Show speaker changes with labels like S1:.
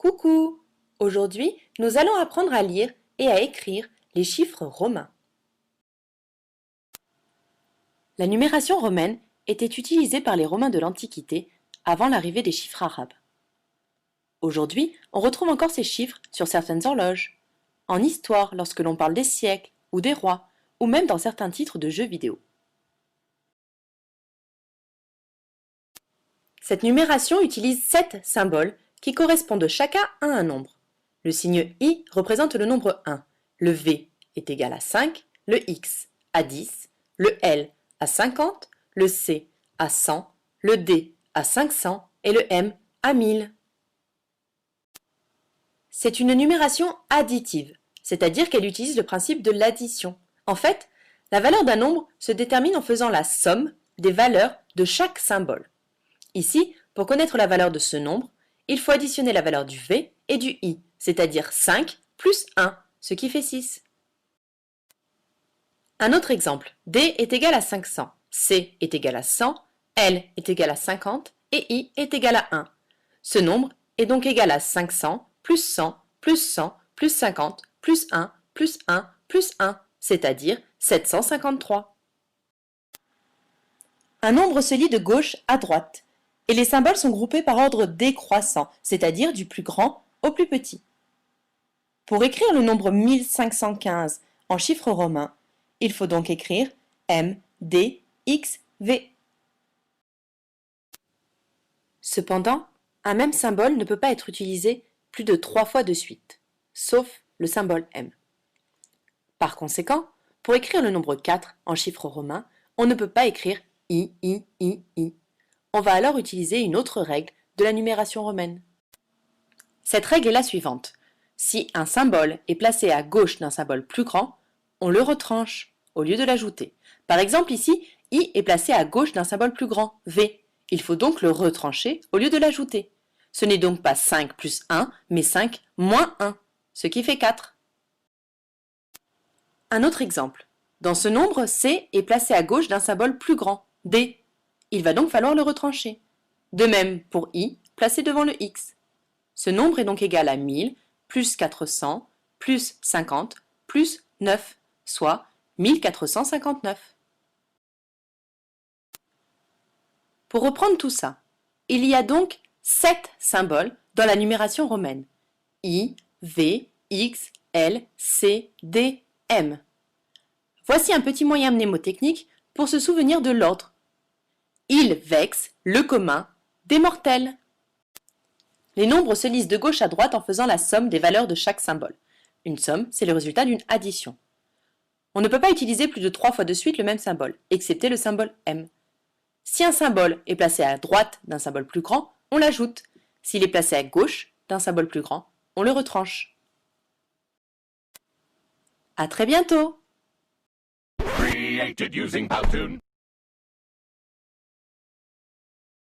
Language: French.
S1: Coucou! Aujourd'hui, nous allons apprendre à lire et à écrire les chiffres romains. La numération romaine était utilisée par les Romains de l'Antiquité avant l'arrivée des chiffres arabes. Aujourd'hui, on retrouve encore ces chiffres sur certaines horloges, en histoire lorsque l'on parle des siècles ou des rois, ou même dans certains titres de jeux vidéo. Cette numération utilise 7 symboles qui correspondent chacun à un nombre. Le signe I représente le nombre 1, le V est égal à 5, le X à 10, le L à 50, le C à 100, le D à 500 et le M à 1000. C'est une numération additive, c'est-à-dire qu'elle utilise le principe de l'addition. En fait, la valeur d'un nombre se détermine en faisant la somme des valeurs de chaque symbole. Ici, pour connaître la valeur de ce nombre, il faut additionner la valeur du V et du I, c'est-à-dire 5 plus 1, ce qui fait 6. Un autre exemple, D est égal à 500, C est égal à 100, L est égal à 50 et I est égal à 1. Ce nombre est donc égal à 500 plus 100 plus 100 plus 50 plus 1 plus 1 plus 1, c'est-à-dire 753. Un nombre se lit de gauche à droite, et les symboles sont groupés par ordre décroissant, c'est-à-dire du plus grand au plus petit. Pour écrire le nombre 1515 en chiffres romains, il faut donc écrire M, D, X, V. Cependant, un même symbole ne peut pas être utilisé plus de 3 fois de suite, sauf le symbole M. Par conséquent, pour écrire le nombre 4 en chiffres romains, on ne peut pas écrire I. On va alors utiliser une autre règle de la numération romaine. Cette règle est la suivante. Si un symbole est placé à gauche d'un symbole plus grand, on le retranche au lieu de l'ajouter. Par exemple ici, I est placé à gauche d'un symbole plus grand, V. Il faut donc le retrancher au lieu de l'ajouter. Ce n'est donc pas 5 plus 1, mais 5 moins 1, ce qui fait 4. Un autre exemple. Dans ce nombre, C est placé à gauche d'un symbole plus grand, D. Il va donc falloir le retrancher. De même pour I, placé devant le X. Ce nombre est donc égal à 1000 plus 400 plus 50 plus 9, soit 1459. Pour reprendre tout ça, il y a donc 7 symboles dans la numération romaine. I, V, X, L, C, D, M. Voici un petit moyen mnémotechnique pour se souvenir de l'ordre. Il vexe le commun des mortels. Les nombres se lisent de gauche à droite en faisant la somme des valeurs de chaque symbole. Une somme, c'est le résultat d'une addition. On ne peut pas utiliser plus de 3 fois de suite le même symbole, excepté le symbole M. Si un symbole est placé à droite d'un symbole plus grand, on l'ajoute. S'il est placé à gauche d'un symbole plus grand, on le retranche. À très bientôt!
S2: Created using Powtoon.